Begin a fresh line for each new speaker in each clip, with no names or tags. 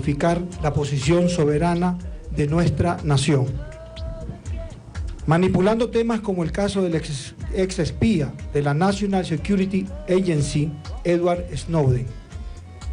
modificar la posición soberana de nuestra nación. Manipulando temas como el caso del ex espía de la National Security Agency, Edward Snowden.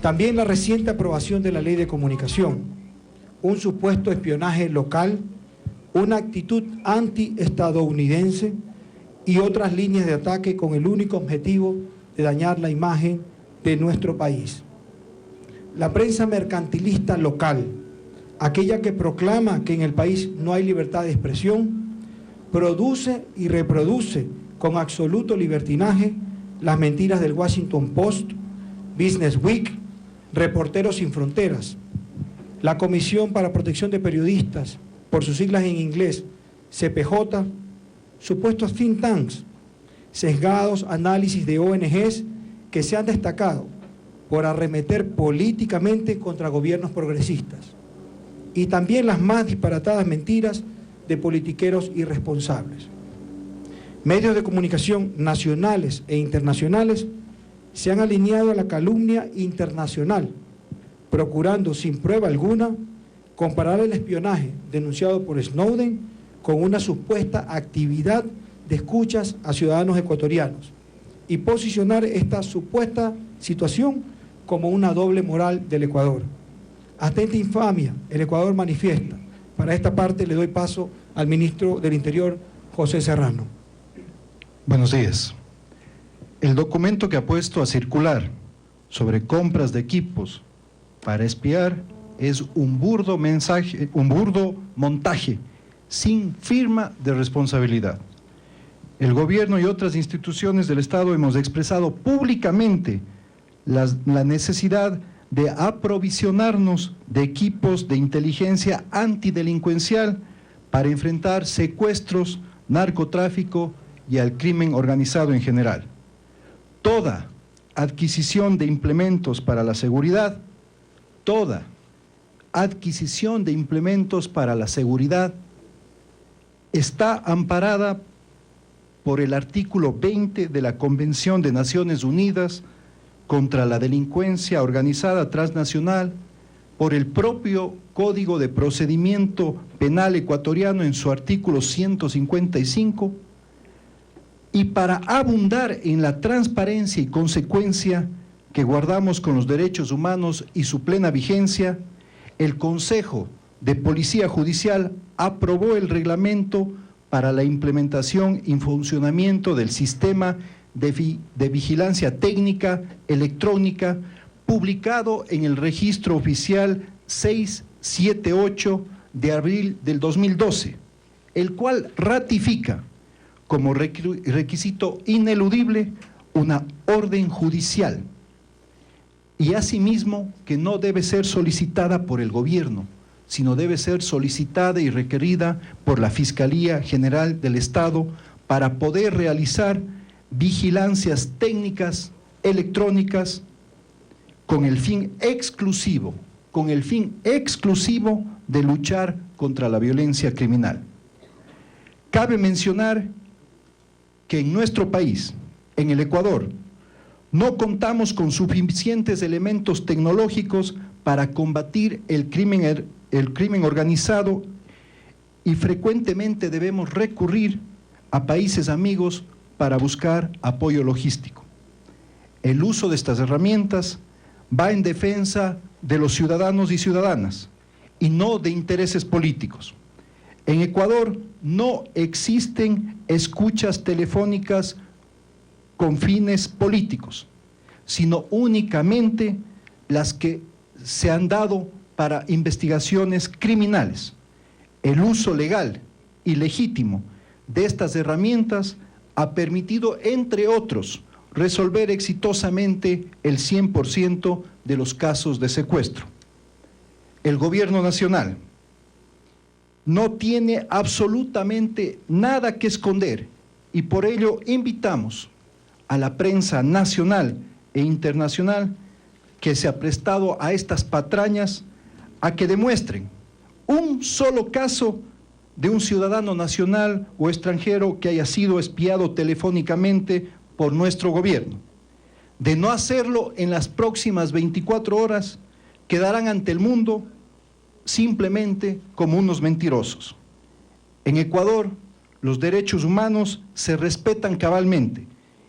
También la reciente aprobación de la Ley de Comunicación, un supuesto espionaje local, una actitud anti-estadounidense y otras líneas de ataque con el único objetivo de dañar la imagen de nuestro país. La prensa mercantilista local, aquella que proclama que en el país no hay libertad de expresión, produce y reproduce con absoluto libertinaje las mentiras del Washington Post, Business Week, Reporteros Sin Fronteras, la Comisión para Protección de Periodistas, por sus siglas en inglés, CPJ, supuestos think tanks, sesgados análisis de ONGs que se han destacado por arremeter políticamente contra gobiernos progresistas, y también las más disparatadas mentiras de politiqueros irresponsables. Medios de comunicación nacionales e internacionales se han alineado a la calumnia internacional, procurando sin prueba alguna comparar el espionaje denunciado por Snowden con una supuesta actividad de escuchas a ciudadanos ecuatorianos y posicionar esta supuesta situación como una doble moral del Ecuador. Hasta esta infamia el Ecuador manifiesta. Para esta parte le doy paso al ministro del Interior, José Serrano.
Buenos días. El documento que ha puesto a circular sobre compras de equipos para espiar es un burdo montaje sin firma de responsabilidad. El gobierno y otras instituciones del Estado hemos expresado públicamente la necesidad de aprovisionarnos de equipos de inteligencia antidelincuencial para enfrentar secuestros, narcotráfico y al crimen organizado en general. Toda adquisición de implementos para la seguridad, toda adquisición de implementos para la seguridad está amparada por el artículo 20 de la Convención de Naciones Unidas contra la delincuencia organizada transnacional, por el propio Código de Procedimiento Penal ecuatoriano en su artículo 155, y para abundar en la transparencia y consecuencia que guardamos con los derechos humanos y su plena vigencia, el Consejo de Policía Judicial aprobó el reglamento para la implementación y funcionamiento del sistema de vigilancia técnica electrónica publicado en el registro oficial 678 de abril del 2012, el cual ratifica como requisito ineludible una orden judicial, y asimismo que no debe ser solicitada por el gobierno, sino debe ser solicitada y requerida por la Fiscalía General del Estado para poder realizar vigilancias técnicas electrónicas con el fin exclusivo de luchar contra la violencia criminal. Cabe mencionar que en nuestro país, en el Ecuador, no contamos con suficientes elementos tecnológicos para combatir el crimen organizado, y frecuentemente debemos recurrir a países amigos para buscar apoyo logístico. El uso de estas herramientas va en defensa de los ciudadanos y ciudadanas y no de intereses políticos. En Ecuador no existen escuchas telefónicas con fines políticos, sino únicamente las que se han dado para investigaciones criminales. El uso legal y legítimo de estas herramientas ha permitido, entre otros, resolver exitosamente el 100% de los casos de secuestro. El gobierno nacional no tiene absolutamente nada que esconder, y por ello invitamos a la prensa nacional e internacional que se ha prestado a estas patrañas a que demuestren un solo caso de un ciudadano nacional o extranjero que haya sido espiado telefónicamente por nuestro gobierno. De no hacerlo en las próximas 24 horas, quedarán ante el mundo simplemente como unos mentirosos. En Ecuador, los derechos humanos se respetan cabalmente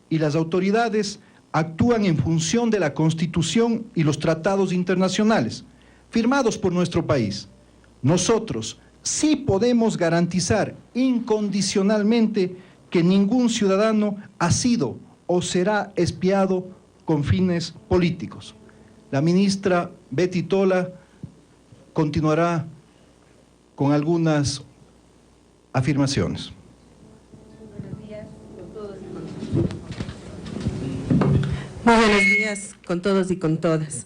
y las autoridades actúan en función de la Constitución y los tratados internacionales firmados por nuestro país. Nosotros sí podemos garantizar incondicionalmente que ningún ciudadano ha sido o será espiado con fines políticos. La ministra Betty Tola continuará con algunas afirmaciones.
Muy buenos días con todos y con todas.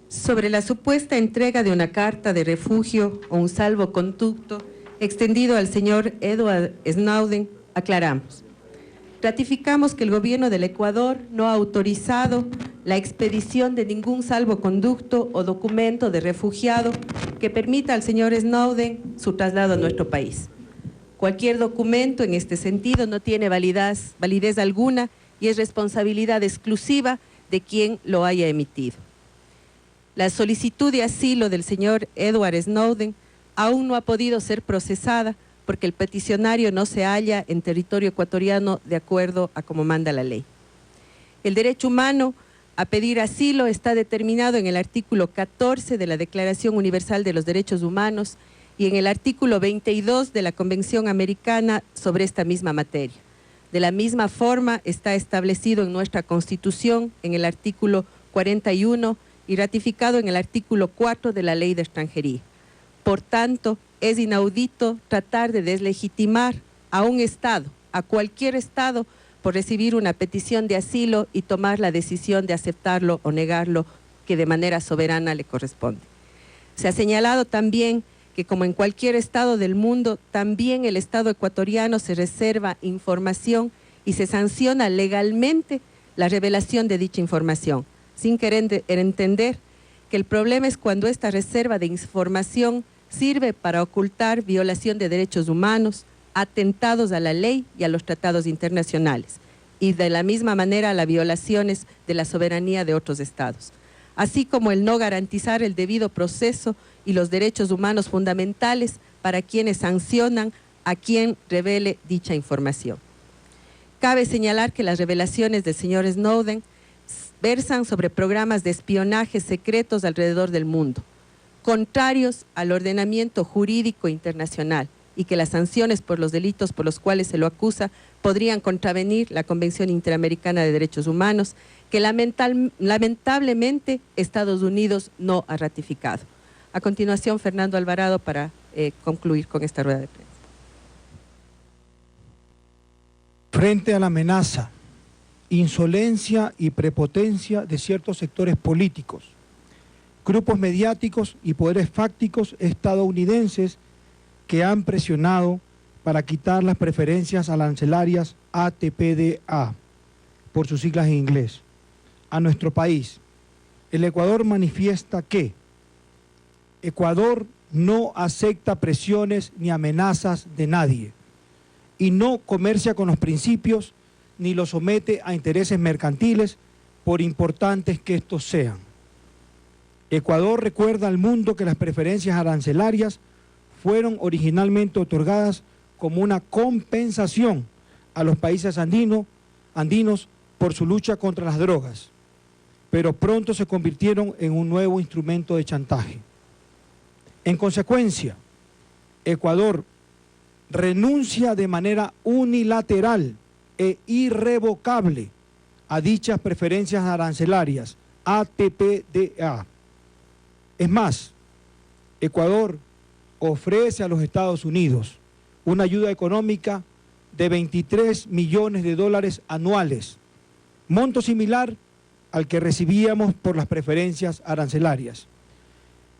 Sobre la supuesta entrega de una carta de refugio o un salvoconducto extendido al señor Edward Snowden, aclaramos. Ratificamos que el gobierno del Ecuador no ha autorizado la expedición de ningún salvoconducto o documento de refugiado que permita al señor Snowden su traslado a nuestro país. Cualquier documento en este sentido no tiene validez alguna y es responsabilidad exclusiva de quien lo haya emitido. La solicitud de asilo del señor Edward Snowden aún no ha podido ser procesada porque el peticionario no se halla en territorio ecuatoriano de acuerdo a como manda la ley. El derecho humano a pedir asilo está determinado en el artículo 14 de la Declaración Universal de los Derechos Humanos y en el artículo 22 de la Convención Americana sobre esta misma materia. De la misma forma está establecido en nuestra Constitución en el artículo 41 y ratificado en el artículo 4 de la Ley de Extranjería. Por tanto, es inaudito tratar de deslegitimar a un Estado, a cualquier Estado, por recibir una petición de asilo y tomar la decisión de aceptarlo o negarlo, que de manera soberana le corresponde. Se ha señalado también que, como en cualquier Estado del mundo, también el Estado ecuatoriano se reserva información y se sanciona legalmente la revelación de dicha información, sin querer entender que el problema es cuando esta reserva de información sirve para ocultar violación de derechos humanos, atentados a la ley y a los tratados internacionales, y de la misma manera las violaciones de la soberanía de otros estados, así como el no garantizar el debido proceso y los derechos humanos fundamentales para quienes sancionan a quien revele dicha información. Cabe señalar que las revelaciones del señor Snowden versan sobre programas de espionaje secretos alrededor del mundo, contrarios al ordenamiento jurídico internacional, y que las sanciones por los delitos por los cuales se lo acusa podrían contravenir la Convención Interamericana de Derechos Humanos, que lamentablemente Estados Unidos no ha ratificado. A continuación, Fernando Alvarado para concluir con esta rueda de prensa.
Frente a la amenaza, insolencia y prepotencia de ciertos sectores políticos, grupos mediáticos y poderes fácticos estadounidenses que han presionado para quitar las preferencias arancelarias ATPDA, por sus siglas en inglés, a nuestro país, el Ecuador manifiesta que Ecuador no acepta presiones ni amenazas de nadie y no comercia con los principios ni los somete a intereses mercantiles, por importantes que estos sean. Ecuador recuerda al mundo que las preferencias arancelarias fueron originalmente otorgadas como una compensación a los países andinos por su lucha contra las drogas, pero pronto se convirtieron en un nuevo instrumento de chantaje. En consecuencia, Ecuador renuncia de manera unilateral e irrevocable a dichas preferencias arancelarias ATPDA. Es más, Ecuador ofrece a los Estados Unidos una ayuda económica de $23 millones anuales, monto similar al que recibíamos por las preferencias arancelarias,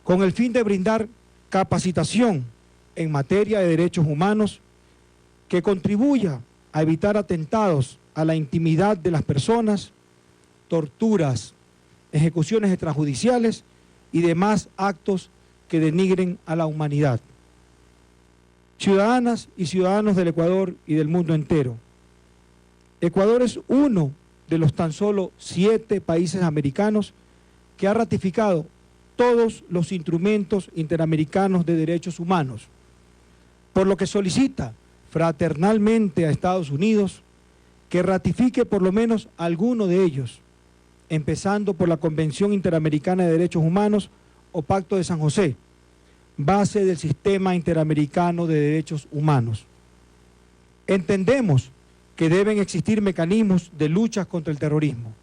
con el fin de brindar capacitación en materia de derechos humanos que contribuya a evitar atentados a la intimidad de las personas, torturas, ejecuciones extrajudiciales y demás actos que denigren a la humanidad. Ciudadanas y ciudadanos del Ecuador y del mundo entero, Ecuador es uno de los tan solo 7 países americanos que ha ratificado todos los instrumentos interamericanos de derechos humanos, por lo que solicita fraternalmente a Estados Unidos que ratifique por lo menos alguno de ellos, empezando por la Convención Interamericana de Derechos Humanos o Pacto de San José, base del Sistema Interamericano de Derechos Humanos. Entendemos que deben existir mecanismos de lucha contra el terrorismo,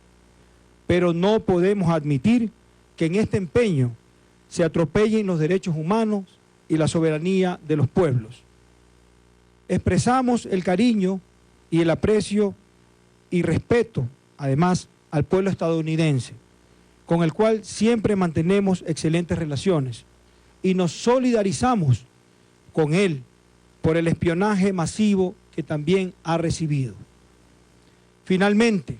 pero no podemos admitir que en este empeño se atropellen los derechos humanos y la soberanía de los pueblos. Expresamos el cariño y el aprecio y respeto, además, al pueblo estadounidense, con el cual siempre mantenemos excelentes relaciones, y nos solidarizamos con él por el espionaje masivo que también ha recibido. Finalmente,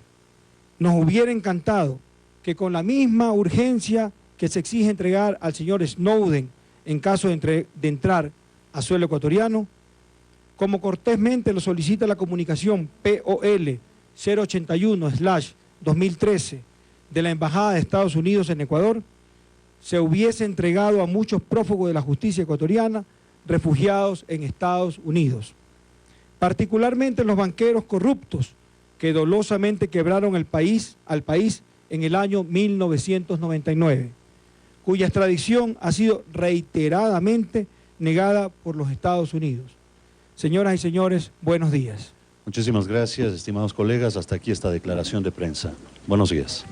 nos hubiera encantado que con la misma urgencia que se exige entregar al señor Snowden en caso de entrar a suelo ecuatoriano, como cortésmente lo solicita la comunicación POL 081/2013 de la Embajada de Estados Unidos en Ecuador, se hubiese entregado a muchos prófugos de la justicia ecuatoriana refugiados en Estados Unidos, particularmente los banqueros corruptos que dolosamente quebraron al país en el año 1999, cuya extradición ha sido reiteradamente negada por los Estados Unidos. Señoras y señores, buenos días.
Muchísimas gracias, estimados colegas. Hasta aquí esta declaración de prensa. Buenos días.